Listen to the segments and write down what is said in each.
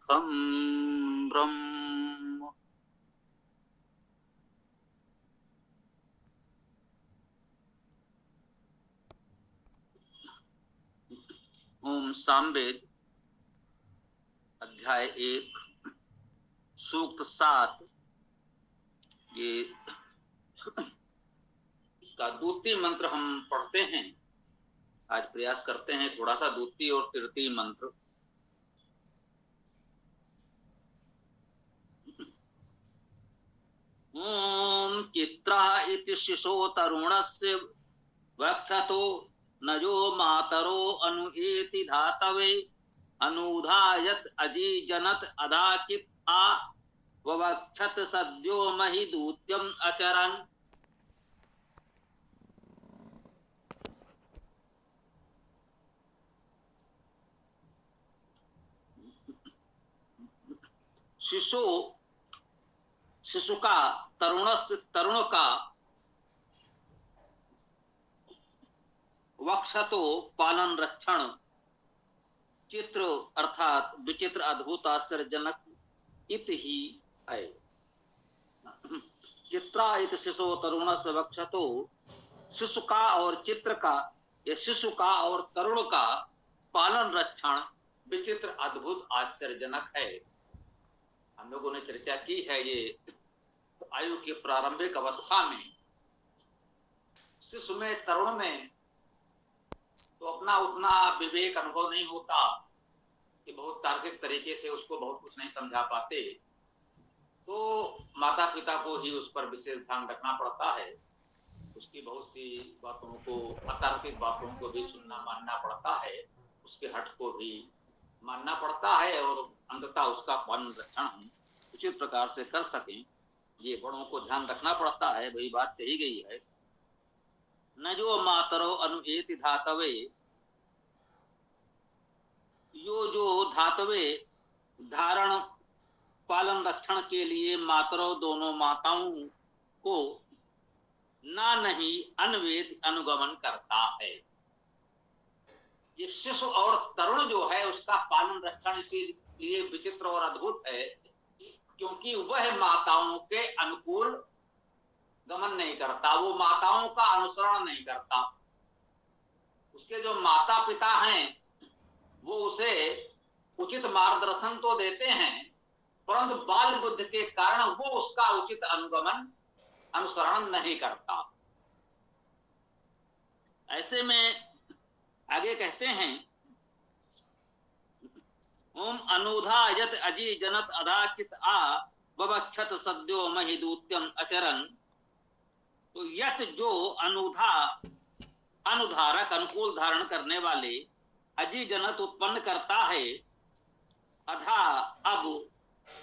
खम ब्रह्म। ओम सामवेद अध्याय 1 सूक्त 7। ये इसका दूती मंत्र हम पढ़ते हैं। आज प्रयास करते हैं थोड़ा सा दूती और तृतीय मंत्र। ओम चित्रः इति शिशो तरुणस्य वक्षतो नजो मातरो अनुएति धातवे अनुधायत अजीजनत अदाचित आ ववक्षत सद्यो महि दूत्यम अचरन्। शिशु शिशु का तरुण का वक्षतो पालन रक्षण चित्र अर्थात विचित्र अद्भुत आश्चर्यजनक इत ही है। चित्रा इत शिशु तरुण से वक्षतो शिशु का और चित्र का या शिशु का और तरुण का पालन रक्षण विचित्र अद्भुत आश्चर्यजनक है। हम लोगों ने चर्चा की है ये आयु की प्रारंभिक अवस्था में शिशु में तरुण में तो अपना उतना विवेक अनुभव नहीं होता कि बहुत तार्किक तरीके से उसको बहुत कुछ नहीं समझा पाते, तो माता पिता को ही उस पर विशेष ध्यान रखना पड़ता है। उसकी बहुत सी बातों को अतार्किक बातों को भी सुनना मानना पड़ता है, उसके हट को भी मानना पड़ता है और अंततः उसका पालन रक्षण हम उचित प्रकार से कर सकें, ये बड़ों को ध्यान रखना पड़ता है। वही बात कही गई है, न जो मातरो अनुएति धातवे, जो धातवे धारण पालन रक्षण के लिए मातरो दोनों माताओं को ना नहीं अनवेद अनुगमन करता है। ये शिशु और तरुण जो है उसका पालन रक्षण इसीलिए विचित्र और अद्भुत है क्योंकि वह माताओं के अनुकूल गमन नहीं करता, वो माताओं का अनुसरण नहीं करता। उसके जो माता पिता हैं वो उसे उचित मार्गदर्शन तो देते हैं, परंतु बाल बुद्धि के कारण वो उसका उचित अनुसरण नहीं करता। ऐसे में आगे कहते हैं, ओम अनुधा यत अजी जनत अदाचित आ ववक्षत सद्यो महि दूत्यम अचरन। तो यत जो अनुधा अनुधारक अनुकूल धारण करने वाले अजी जनत उत्पन्न करता है, अधा अब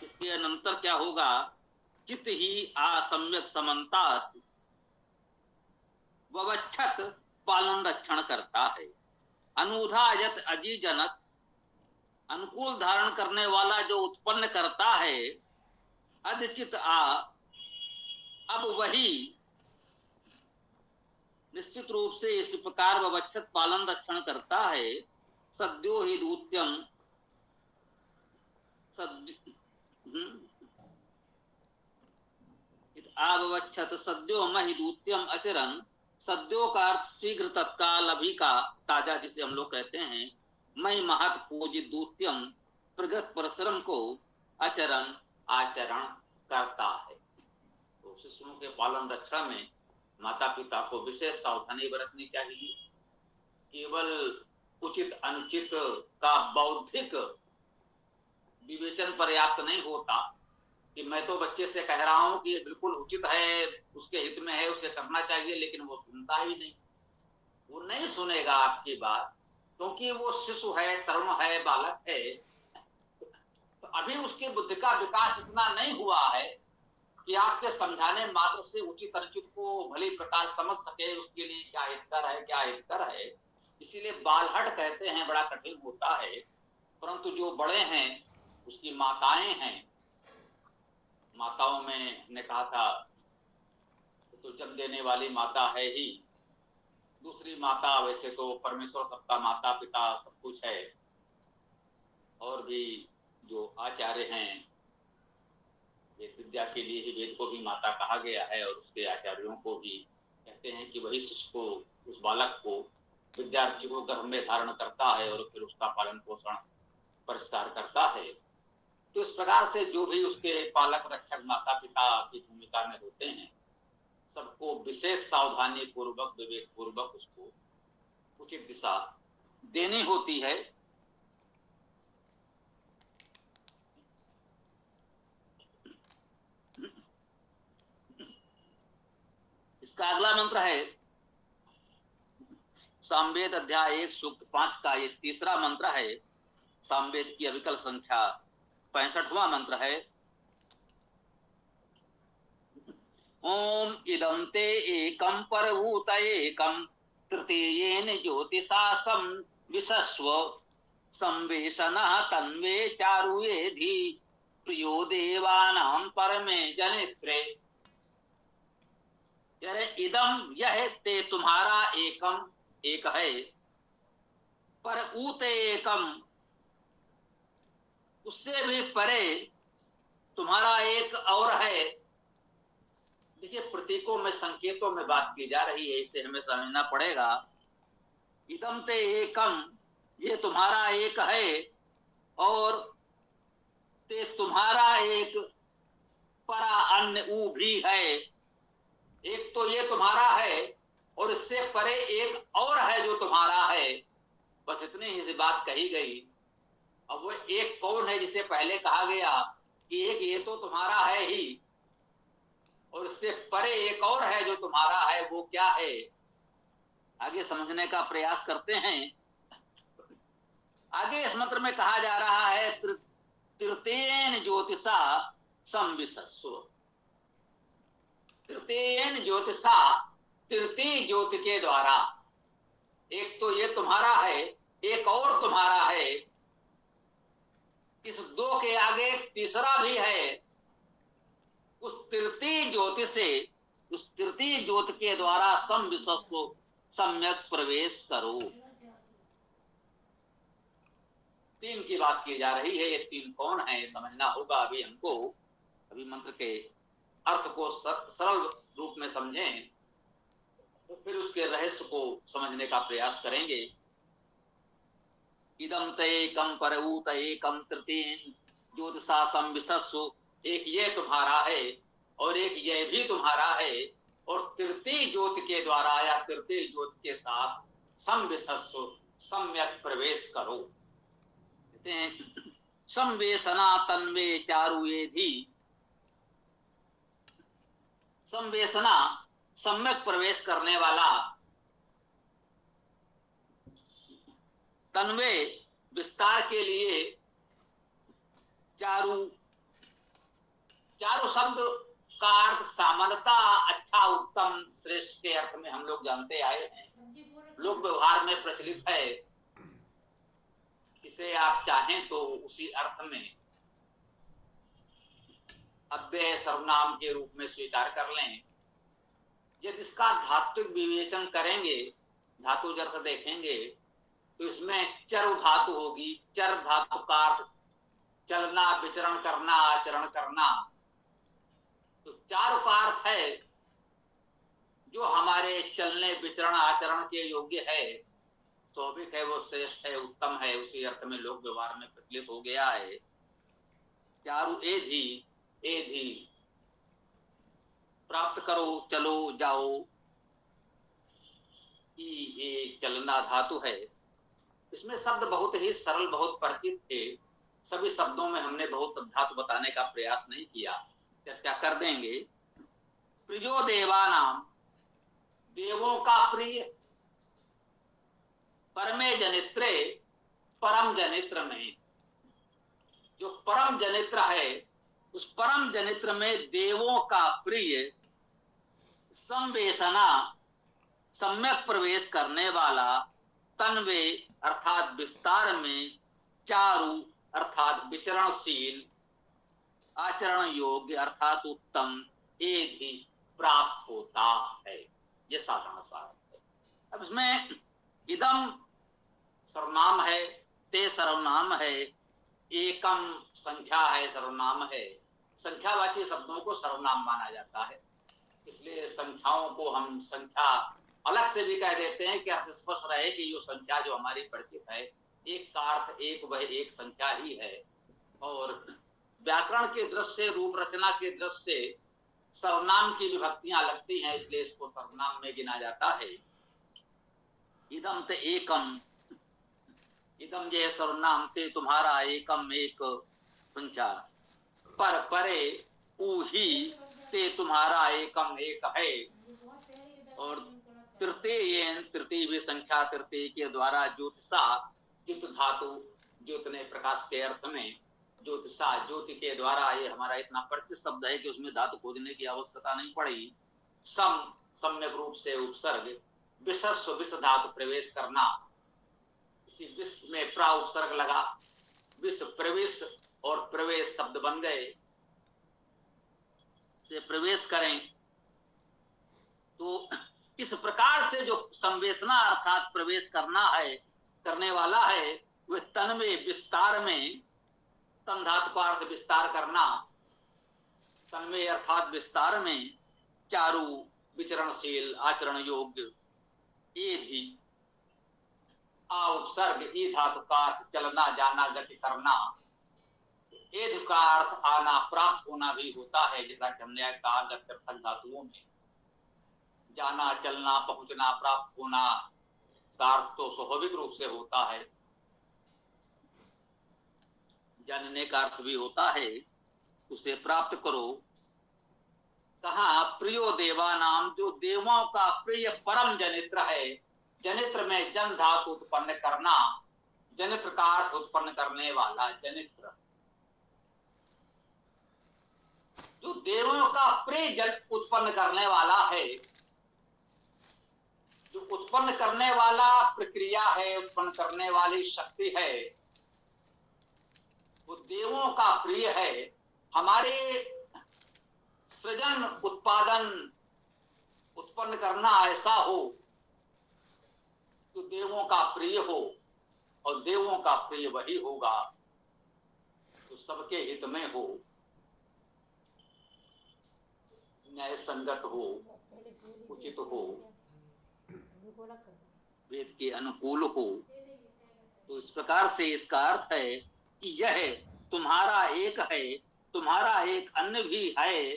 इसके अनंतर क्या होगा, चित ही असम्यक समन्तात ववक्षत पालन रक्षण करता है। अनुधा यत अजी जनत अनुकूल धारण करने वाला जो उत्पन्न करता है, अधचित आ अब वही निश्चित रूप से इस प्रकार ववक्षत पालन रक्षण करता है। सद्यो ही दूत्यम आवक्षत सद्यो महि दूत्यम अचरन। सद्यो का अर्थ शीघ्र तत्काल अभी का ताजा जिसे हम लोग कहते हैं। मई महत पूजित दूत्यम प्रगत परिश्रम को अचरण आचरण करता है। तो शिशुओं के पालन रक्षण में माता पिता को विशेष सावधानी बरतनी चाहिए। केवल उचित अनुचित का बौद्धिक विवेचन पर्याप्त नहीं होता कि मैं तो बच्चे से कह रहा हूं कि ये बिल्कुल उचित है, उसके हित में है, उसे करना चाहिए, लेकिन वो सुनता ही नहीं। वो नहीं सुनेगा आपकी बात क्योंकि वो शिशु है, तरुण है, बालक है, तो अभी उसकी बुद्धि का विकास इतना नहीं हुआ है कि आपके समझाने मात्र से उचित अनुचित को भली प्रकार समझ सके, उसके लिए क्या हितकर है क्या हितकर है। इसीलिए बालहट कहते हैं, बड़ा कठिन होता है। परंतु जो बड़े हैं उसकी माताएं हैं, माताओं में ने कहा था तो जन्म देने वाली माता है ही, दूसरी माता वैसे तो परमेश्वर सबका माता पिता सब कुछ है, और भी जो आचार्य विद्या के लिए ही वेद को भी माता कहा गया है, और उसके आचार्यों को भी कहते हैं कि वही शिष्य को, उस बालक को, विद्यार्थी को गर्भ में धारण करता है और फिर उसका पालन पोषण परिष्कार करता है। तो इस प्रकार से जो भी उसके पालक रक्षक माता पिता की भूमिका में होते हैं, सबको विशेष सावधानी पूर्वक, विवेक पूर्वक उसको उचित दिशा देनी होती है। इसका अगला मंत्र है सामवेद अध्याय 1 सूक्त 5 का ये तीसरा मंत्र है। सामवेद की अविकल संख्या 65वां मंत्र है। ओम इदं ते एकं परभूत एकं तृतीयेन ज्योतिषा विशस्व संवेशनः तन्वे चारुयेधि प्रियो देवानां परमे जनित्रे। इदम यह ते तुम्हारा एकम एक है, पर ऊते एकम उससे भी परे तुम्हारा एक और है। देखिए प्रतीकों में, संकेतों में बात की जा रही है, इसे हमें समझना पड़ेगा। इदम ते एकम, ये तुम्हारा एक है, और ते तुम्हारा एक परा अन्य ऊ भी है। एक तो ये तुम्हारा है और इससे परे एक और है जो तुम्हारा है। बस इतनी ही सी बात कही गई। अब वो एक कौन है जिसे पहले कहा गया कि एक ये तो तुम्हारा है ही, और इससे परे एक और है जो तुम्हारा है, वो क्या है, आगे समझने का प्रयास करते हैं। आगे इस मंत्र में कहा जा रहा है तृतीयेन ज्योतिषा संविशस्व। तृतीयेन ज्योतिषा, तृतीय ज्योति के द्वारा, एक तो ये तुम्हारा है, एक और तुम्हारा है, इस दो के आगे तीसरा भी है। उस तृतीय ज्योति से, उस तृतीय ज्योति के द्वारा संविशस्व सम्यक प्रवेश करो। तीन की बात की जा रही है। ये तीन कौन है समझना होगा अभी हमको। अभी मंत्र के अर्थ को सरल रूप में समझें, तो फिर उसके रहस्य को समझने का प्रयास करेंगे। इदं ते एकं परऊत एकं तृतीयेन ज्योतिषा संविशस्व। एक ये तुम्हारा है और एक ये भी तुम्हारा है, और तृतीय ज्योति के द्वारा या तृतीय ज्योति के साथ संविशस्व सम्यक प्रवेश करो। कहते हैं संवेशना तन्वे चारुयेधि। संवेशना सम्यक प्रवेश करने वाला, तन्वे विस्तार के लिए, चारु, चारु शब्द का अर्थ सामान्यता अच्छा, उत्तम, श्रेष्ठ के अर्थ में हम लोग जानते आए हैं, लोक व्यवहार में प्रचलित है। इसे आप चाहें तो उसी अर्थ में अव्यय सर्वनाम के रूप में स्वीकार कर लें। यदि इसका धात्विक विवेचन करेंगे, धातु अर्थ देखेंगे, तो इसमें चरु धातु होगी। चर धातु का अर्थ चलना, विचरण करना, आचरण करना। तो चारु का अर्थ है जो हमारे चलने, विचरण, आचरण के योग्य है, स्वाभाविक है, वो श्रेष्ठ है, उत्तम है, उसी अर्थ में लोक व्यवहार में प्रचलित हो गया है। चारु एधि, एधि प्राप्त करो, चलो, जाओ। ये चलना धातु है। इसमें शब्द बहुत ही सरल, बहुत परिचित थे। सभी शब्दों में हमने बहुत धातु बताने का प्रयास नहीं किया, चर्चा कर देंगे। प्रियो देवानाम, देवों का प्रिय, परमे जनित्रे, परम जनित्र में, जो परम जनित्र है, उस परम जनित्र में देवों का प्रिय, संवेशना सम्यक प्रवेश करने वाला, तन्वे अर्थात विस्तार में, चारु अर्थात विचरणशील, आचरण योग्य अर्थात उत्तम, एक ही प्राप्त होता है। ये साधारण सार है। अब इसमें इदम सर्वनाम है, ते सर्वनाम है, एकम संख्या है, सर्वनाम है, संख्यावाची शब्दों को सर्वनाम माना जाता है, इसलिए संख्याओं को हम संख्या अलग से भी कह देते हैं कि अर्थ स्पष्ट रहे कि ये संख्या जो हमारी परिचित है, एक का अर्थ एक, वह एक संख्या ही है। और व्याकरण के दृष्टि से, रूप रचना के दृष्टि से सर्वनाम की विभक्तियां लगती हैं, इसलिए इसको सर्वनाम में गिना जाता है। इदम ते एकम, इदम ये सर्वनाम ते तुम्हारा, एकम एक संख्या, पर परे ऊही ते तुम्हारा एकम एक है। और तृतीय, तृतीय भी संख्या, तृतीय के द्वारा ज्योतिषा, ज्योत धातु, ज्योतने प्रकाश के अर्थ में, ज्योतिषा ज्योति के द्वारा, ये हमारा इतना परिचित शब्द है कि उसमें धातु खोजने की आवश्यकता नहीं पड़ी। सम, सम्यक रूप से उपसर्ग, विशस्व विष धातु प्रवेश करना, इसी विष में प्रा उपसर्ग लगा, विष प्रवेश और प्रवेश शब्द बन गए, से प्रवेश करें। तो इस प्रकार से जो संवेशना अर्थात प्रवेश करना है, करने वाला है, वह तन में विस्तार में, तन धातु का अर्थ विस्तार करना, तन में अर्थात विस्तार में, चारु विचरणशील आचरण योग्य, एधि आ उपसर्ग, ई धातु का अर्थ चलना जाना गति करना, एध का अर्थ आना प्राप्त होना भी होता है, जैसा कि हमने कहा गत्यर्थक धातुओं में जाना चलना पहुंचना प्राप्त होना का अर्थ तो स्वाभाविक रूप से होता है, जानने का अर्थ भी होता है, उसे प्राप्त करो। कहा प्रियो देवा नाम, जो देवों का प्रिय परम जनित्र है, जनित्र में जन धातु उत्पन्न करना, जनित्र का अर्थ उत्पन्न करने वाला, जनित्र जो देवों का प्रिय जन उत्पन्न करने वाला है, जो उत्पन्न करने वाला प्रक्रिया है, उत्पन्न करने वाली शक्ति है, वो देवों का प्रिय है। हमारे सृजन उत्पादन उत्पन्न करना ऐसा हो तो देवों का प्रिय हो, और देवों का प्रिय वही होगा तो सबके हित में हो, न्याय संगत हो, उचित हो, वेद के अनुकूल हो। तो इस प्रकार से इसका अर्थ है कि यह तुम्हारा एक है, तुम्हारा एक अन्य भी है।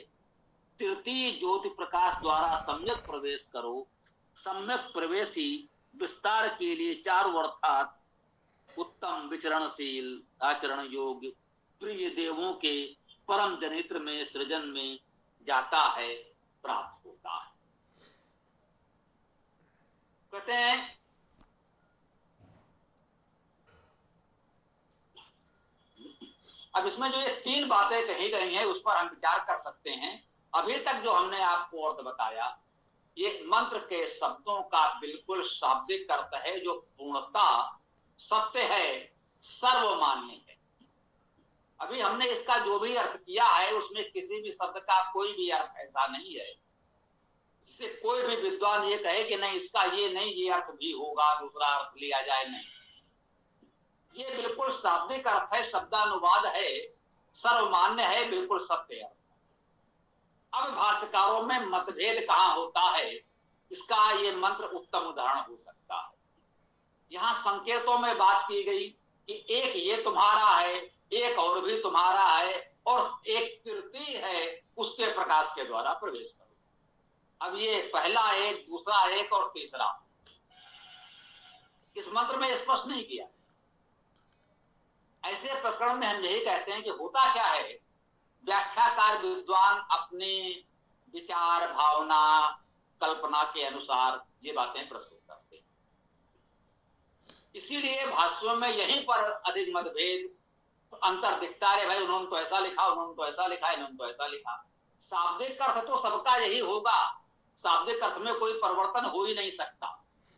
तृतीय ज्योति प्रकाश द्वारा सम्यक प्रवेश करो। सम्यक प्रवेशी विस्तार के लिए चारों अर्थात उत्तम विचरणशील आचरण योग्य प्रिय देवों के परम जनित्र में सृजन में जाता है, प्राप्त होता है। कहते हैं अब इसमें जो ये तीन बातें कही गई हैं उस पर हम विचार कर सकते हैं। अभी तक जो हमने आपको अर्थ बताया, ये मंत्र के शब्दों का बिल्कुल शाब्दिक अर्थ है, जो पूर्णता सत्य है, सर्वमान्य है। अभी हमने इसका जो भी अर्थ किया है उसमें किसी भी शब्द का कोई भी अर्थ ऐसा नहीं है जिससे कोई भी विद्वान ये कहे कि नहीं इसका ये नहीं, ये अर्थ भी होगा, दूसरा अर्थ लिया जाए, नहीं। ये बिल्कुल शाब्दिक अर्थ है, शब्दानुवाद है, सर्वमान्य है, बिल्कुल सत्य है। अब भाष्यकारों में मतभेद कहां होता है, इसका ये मंत्र उत्तम उदाहरण हो सकता है। यहां संकेतों में बात की गई कि एक ये तुम्हारा है, एक और भी तुम्हारा है, और एक तृतीय है, उसके प्रकाश के द्वारा प्रवेश करो। अब ये पहला एक, दूसरा एक और तीसरा इस मंत्र में स्पष्ट नहीं किया। ऐसे प्रकरण में हम यही कहते हैं कि होता क्या है, व्याख्याकार विद्वान अपने विचार भावना कल्पना के अनुसार ये बातें प्रस्तुत करते हैं। इसीलिए भाष्यों में यहीं पर अधिक मतभेद अंतर दिखता है। भाई उन्होंने तो ऐसा लिखा, उन्होंने तो ऐसा लिखा, इन्होंने तो ऐसा लिखा। शाब्दिक अर्थ तो सबका यही होगा, शाब्दिक अर्थ में कोई परिवर्तन हो ही नहीं सकता।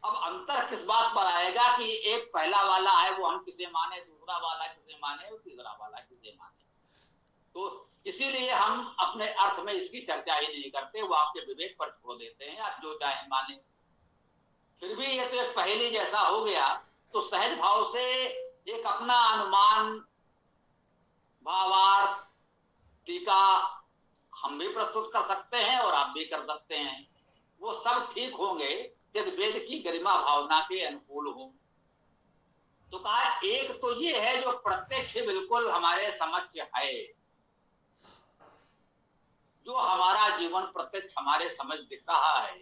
अब अंतर किस बात पर आएगा कि एक पहला वाला है वो हम किसे माने, दूसरा वाला किसे माने, और तीसरा वाला किसे माने। तो इसीलिए हम अपने अर्थ में इसकी चर्चा ही नहीं करते, वो आपके विवेक पर छोड़ देते हैं, आप जो चाहे माने। फिर भी ये तो एक पहेली जैसा हो गया, तो सहज भाव से एक अपना अनुमान भावार्थ का हम भी प्रस्तुत कर सकते हैं और आप भी कर सकते हैं। वो सब ठीक होंगे यदि वेद की गरिमा भावना के अनुकूल हो। तो कहा एक तो ये है जो प्रत्यक्ष बिल्कुल हमारे समक्ष है, जो हमारा जीवन प्रत्यक्ष हमारे समझ दिख रहा है,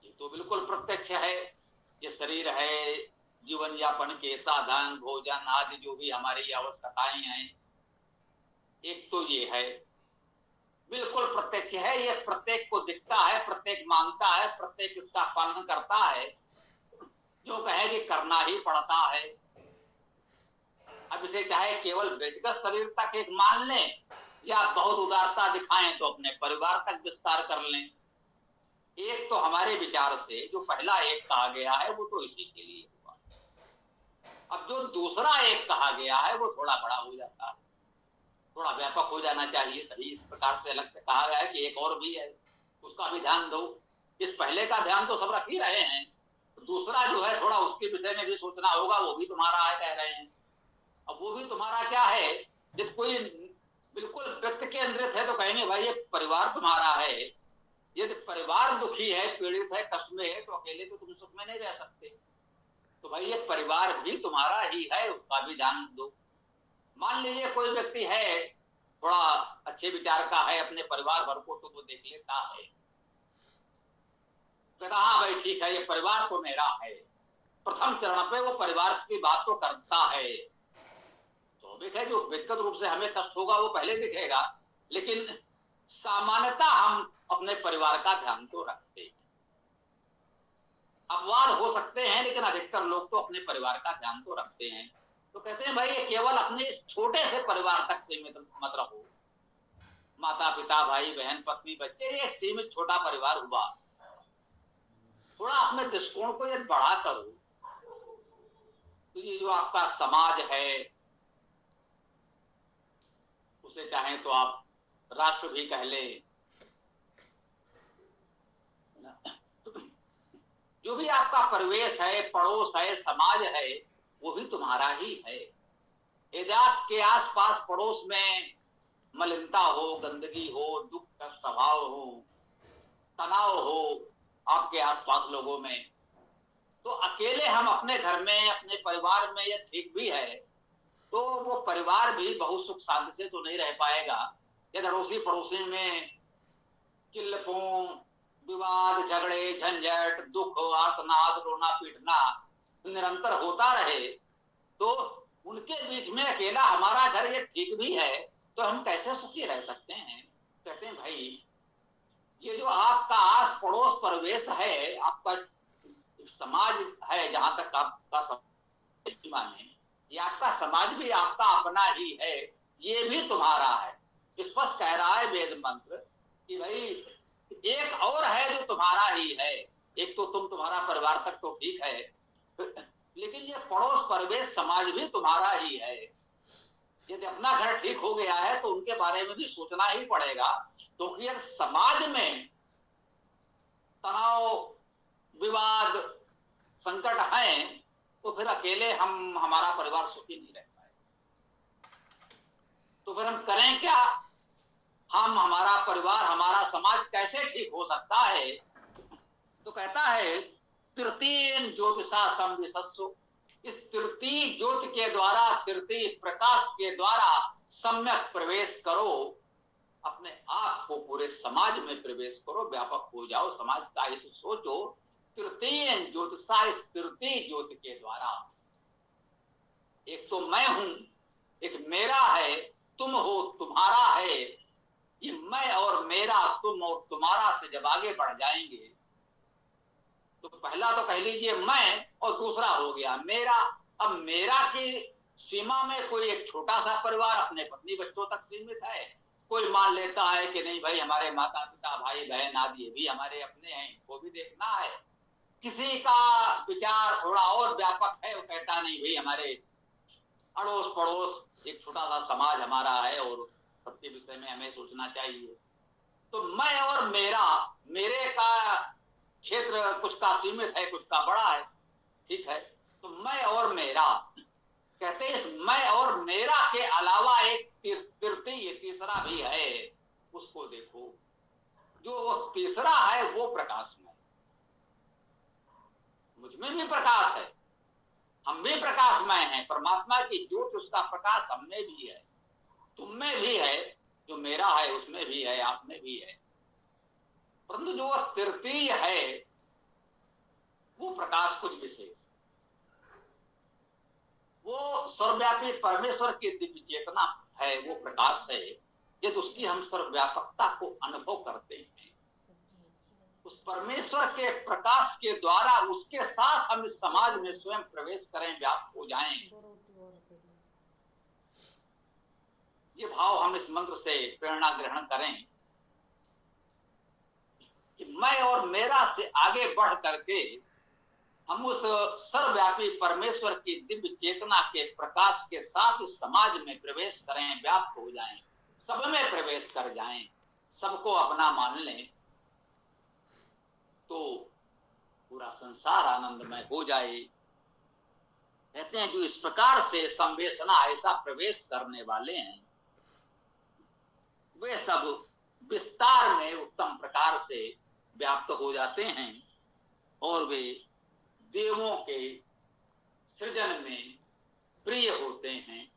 ये तो बिल्कुल प्रत्यक्ष है। ये शरीर है, जीवन यापन के साधन, भोजन आदि जो भी हमारी आवश्यकताएं हैं, एक तो ये है बिल्कुल प्रत्यक्ष है। ये प्रत्येक को दिखता है, प्रत्येक मानता है, प्रत्येक इसका पालन करता है, जो कहे कि करना ही पड़ता है। अब इसे चाहे केवल व्यक्तिगत शरीर तक एक मान लें या बहुत उदारता दिखाएं तो अपने परिवार तक विस्तार कर लें। एक तो हमारे विचार से जो पहला एक कहा गया है वो तो इसी के लिए हुआ। अब जो दूसरा एक कहा गया है वो थोड़ा बड़ा हो जाता है, थोड़ा व्यापक हो जाना चाहिए, तभी इस प्रकार से अलग से कहा गया है कि एक और भी है, उसका भी ध्यान दो। इस पहले का ध्यान तो सब रख ही रहे हैं, दूसरा जो है थोड़ा उसके विषय में भी सोचना होगा, वो भी तुम्हारा है कह रहे हैं। अब वो भी तुम्हारा क्या है, जब कोई बिल्कुल व्यक्ति केंद्रित है तो कहेंगे भाई ये परिवार तुम्हारा है। यदि परिवार दुखी है, पीड़ित है, कष्ट में है, तो अकेले तो तुम सुख में नहीं रह सकते। तो भाई ये परिवार भी तुम्हारा ही है, उसका भी ध्यान दो। मान लीजिए कोई व्यक्ति है थोड़ा अच्छे विचार का है, अपने परिवार भर को तो वो देख लेता है, कहता हाँ भाई ठीक है ये परिवार तो मेरा है, प्रथम चरण पे वो परिवार की बात तो करता है। स्वाभाविक है जो व्यक्तिगत रूप से हमें कष्ट होगा वो पहले दिखेगा, लेकिन सामान्यतः हम अपने परिवार का ध्यान तो रखते हैं। अपवाद हो सकते हैं लेकिन अधिकतर लोग तो अपने परिवार का ध्यान तो रखते हैं। तो कहते हैं भाई ये केवल अपने इस छोटे से परिवार तक सीमित मत रहो। माता पिता भाई बहन पत्नी बच्चे एक सीमित छोटा परिवार हुआ, थोड़ा अपने दृष्टिकोण को यदि बढ़ा करो तो ये जो आपका समाज है, उसे चाहे तो आप राष्ट्र भी कह ले, जो भी आपका परिवेश है, पड़ोस है, समाज है, वो भी तुम्हारा ही है। यदि आपके आसपास पड़ोस में मलिनता हो, गंदगी हो, दुख का स्वभाव हो, तनाव हो आपके आसपास लोगों में, तो अकेले हम अपने घर में अपने परिवार में यह ठीक भी है तो वो परिवार भी बहुत सुख शांति से तो नहीं रह पाएगा। यदि अड़ोसी पड़ोसी में चिल्लपों, विवाद, झगड़े, झंझट, दुख, आर्तनाद, रोना पीटना निरंतर होता रहे तो उनके बीच में अकेला हमारा घर ये ठीक भी है तो हम कैसे सुखी रह सकते हैं। कहते हैं भाई ये जो आपका आस पड़ोस परिवेश है, आपका समाज है, जहां तक आपका समाज है, ये आपका समाज भी आपका अपना ही है, ये भी तुम्हारा है। स्पष्ट कह रहा है वेद मंत्र कि भाई एक और है जो तुम्हारा ही है। एक तो तुम्हारा परिवार तक तो ठीक है, लेकिन ये पड़ोस परिवेश समाज भी तुम्हारा ही है। यदि अपना घर ठीक हो गया है तो उनके बारे में भी सोचना ही पड़ेगा, क्योंकि तो समाज में तनाव, विवाद, संकट है तो फिर अकेले हमारा परिवार सुखी नहीं रह पाए। तो फिर हम करें क्या, हम हमारा परिवार हमारा समाज कैसे ठीक हो सकता है। तो कहता है तृतीय ज्योतिषा संविशस्सु, इस तृतीय ज्योति के द्वारा, तृतीय प्रकाश के द्वारा सम्यक प्रवेश करो, अपने आप को पूरे समाज में प्रवेश करो, व्यापक हो जाओ, समाज का हित सोचो। तृतीय ज्योतिषा, इस तृतीय ज्योति के द्वारा, एक तो मैं हूं, एक मेरा है, तुम हो, तुम्हारा है। ये मैं और मेरा, तुम और तुम्हारा से जब आगे बढ़ जाएंगे तो पहला तो कह लीजिए मैं और दूसरा हो गया मेरा। अब मेरा की सीमा में कोई एक छोटा सा परिवार अपने पत्नी बच्चों तक सीमित है, कोई मान लेता है कि नहीं भाई हमारे माता पिता भाई बहन आदि भी हमारे अपने हैं, वो भी देखना है। किसी का विचार थोड़ा और व्यापक है, वो कहता नहीं भाई हमारे अड़ोस पड़ोस एक छोटा सा समाज हमारा है और सबके विषय में हमें सोचना चाहिए। तो मैं और मेरा, मेरे का क्षेत्र कुछ का सीमित है, कुछ का बड़ा है, ठीक है। तो मैं और मेरा, कहते हैं इस मैं और मेरा के अलावा एक तृतीय तीसरा तीसरा भी है, उसको देखो। जो वो तीसरा है वो प्रकाशमय, मुझमें भी प्रकाश है, हम भी प्रकाशमय हैं। परमात्मा की ज्योति, उसका प्रकाश हम में भी है, तुम में भी है, जो मेरा है उसमें भी है, आप में भी है। परंतु जो तृतीय है वो प्रकाश कुछ विशेष, वो सर्वव्यापी परमेश्वर की दिव्य चेतना है, वो प्रकाश है। यदि उसकी हम सर्वव्यापकता को अनुभव करते हैं, उस परमेश्वर के प्रकाश के द्वारा उसके साथ हम इस समाज में स्वयं प्रवेश करें, व्याप्त हो जाएं, ये भाव हम इस मंत्र से प्रेरणा ग्रहण करें कि मैं और मेरा से आगे बढ़ करके हम उस सर्वव्यापी परमेश्वर की दिव्य चेतना के प्रकाश के साथ इस समाज में प्रवेश करें, व्याप्त हो जाएं, सब में प्रवेश कर जाएं, सबको अपना मान लें, तो पूरा संसार आनंदमय हो जाए। कहते हैं जो इस प्रकार से संवेशना ऐसा प्रवेश करने वाले हैं, वे सब विस्तार में उत्तम प्रकार से व्याप्त हो जाते हैं और वे देवों के सृजन में प्रिय होते हैं,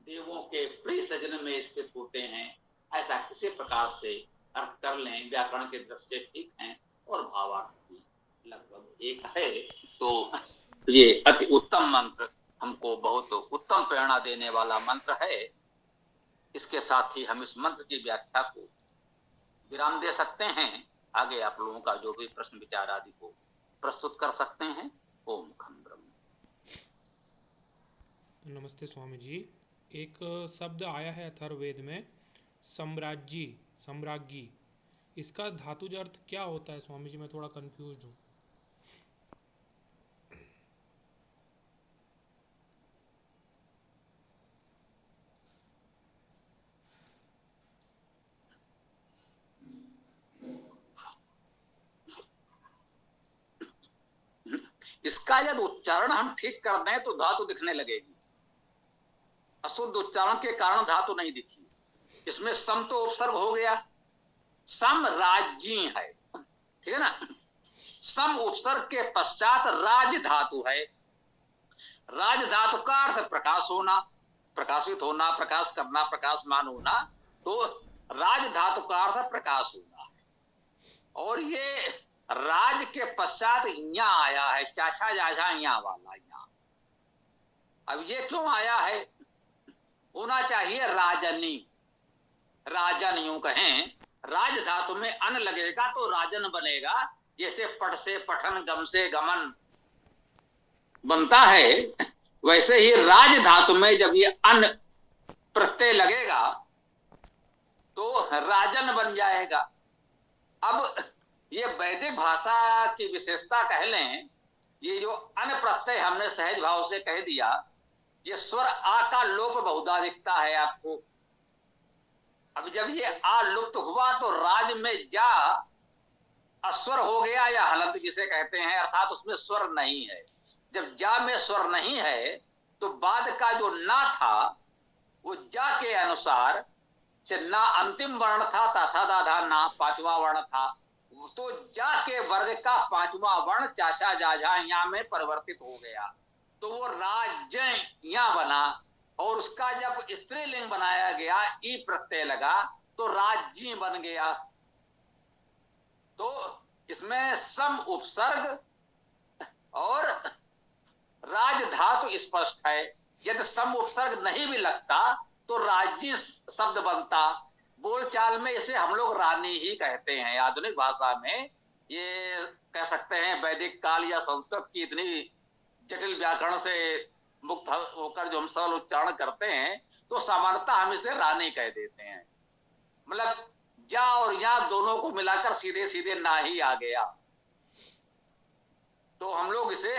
देवों के प्रिय सृजन में स्थित होते हैं। ऐसा किसी प्रकार से अर्थ कर लें, व्याकरण के दृष्टि ठीक हैं और भावार्थ भी लगभग एक है। तो ये अति उत्तम मंत्र, हमको बहुत उत्तम प्रेरणा देने वाला मंत्र है। इसके साथ ही हम इस मंत्र की व्याख्या को विराम दे सकते हैं। आगे आप लोगों का जो भी प्रश्न विचार आदि को प्रस्तुत कर सकते हैं। ओम खम ब्रह्म। नमस्ते स्वामी जी। एक शब्द आया है अथर्ववेद में, सम्राज्ञी, सम्राज्ञी, इसका धातुज अर्थ क्या होता है स्वामी जी? मैं थोड़ा कंफ्यूज हूँ। इसका यदि उच्चारण हम ठीक कर दें तो धातु दिखने लगेगी, अशुद्ध उच्चारण के कारण धातु नहीं दिखी। इसमें सम तो उपसर्ग हो गया, सम्राज्ञी है, ठीक है ना। सम उपसर्ग के पश्चात राज धातु है। राज धातु का अर्थ प्रकाश होना, प्रकाशित होना, प्रकाश करना, प्रकाशमान होना। तो राज धातु का अर्थ प्रकाश होना है। और ये राज के पश्चात यहाँ आया है, चाचा जाझा यहाँ वाला यहाँ। अब ये क्यों आया है? होना चाहिए राजनी, राजन यूं कहें। राज धातु में अन लगेगा तो राजन बनेगा। जैसे पठ से पठन, गम से गमन बनता है, वैसे ही राज धातु में जब ये अन प्रत्यय लगेगा तो राजन बन जाएगा। अब ये वैदिक भाषा की विशेषता कह लें, ये जो अन प्रत्यय हमने सहज भाव से कह दिया, ये स्वर आ का लोप बहुधा दिखता है आपको। अब जब ये आ लुप्त हुआ तो राज में जा अस्वर हो गया, या हलंत जिसे कहते हैं, अर्थात उसमें स्वर नहीं है। जब जा में स्वर नहीं है तो बाद का जो ना था वो जा के अनुसार से ना अंतिम वर्ण था, तथा दाधा ना पांचवा वर्ण था, तो जा के वर्ग का पांचवा वर्ण चाचा जाझा यहाँ में परिवर्तित हो गया, तो वो राज यहाँ बना। और उसका जब स्त्रीलिंग बनाया गया, ई प्रत्यय लगा तो राज्य बन गया। तो इसमें सम उपसर्ग और राज धातु स्पष्ट है। यदि सम उपसर्ग नहीं भी लगता तो राज्य शब्द बनता। बोलचाल में इसे हम लोग रानी ही कहते हैं। आधुनिक भाषा में ये कह सकते हैं, वैदिक काल या संस्कृत की इतनी जटिल व्याकरण से मुक्त होकर जो हम सरल उच्चारण करते हैं, तो सामान्यतः हम इसे रानी कह देते हैं। मतलब जा और या दोनों को मिलाकर सीधे सीधे ना ही आ गया, तो हम लोग इसे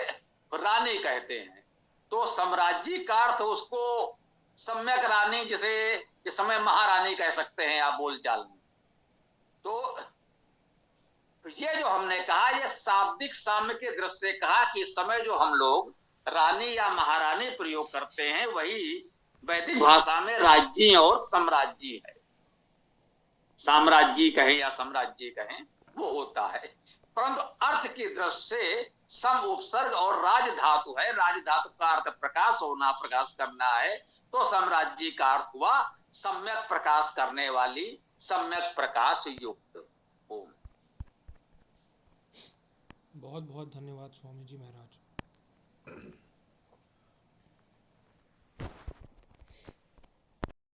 रानी कहते हैं। तो साम्राज्य का अर्थ उसको सम्यक रानी, जिसे इस समय महारानी कह सकते हैं आप बोलचाल में। तो ये जो हमने कहा, ये शाब्दिक साम्य के दृष्टि से कहा कि इस समय जो हम लोग रानी या महारानी प्रयोग करते हैं, वही वैदिक भाषा में राज्य और साम्राज्य है, साम्राज्य कहें या साम्राज्य कहें, वो होता है। परंतु अर्थ की दृष्टि से सम उपसर्ग और राज धातु है, राज धातु का अर्थ प्रकाश होना, प्रकाश करना है, तो साम्राज्य का अर्थ हुआ सम्यक प्रकाश करने वाली, सम्यक प्रकाश युक्त। ओम। बहुत बहुत धन्यवाद स्वामी जी महाराज।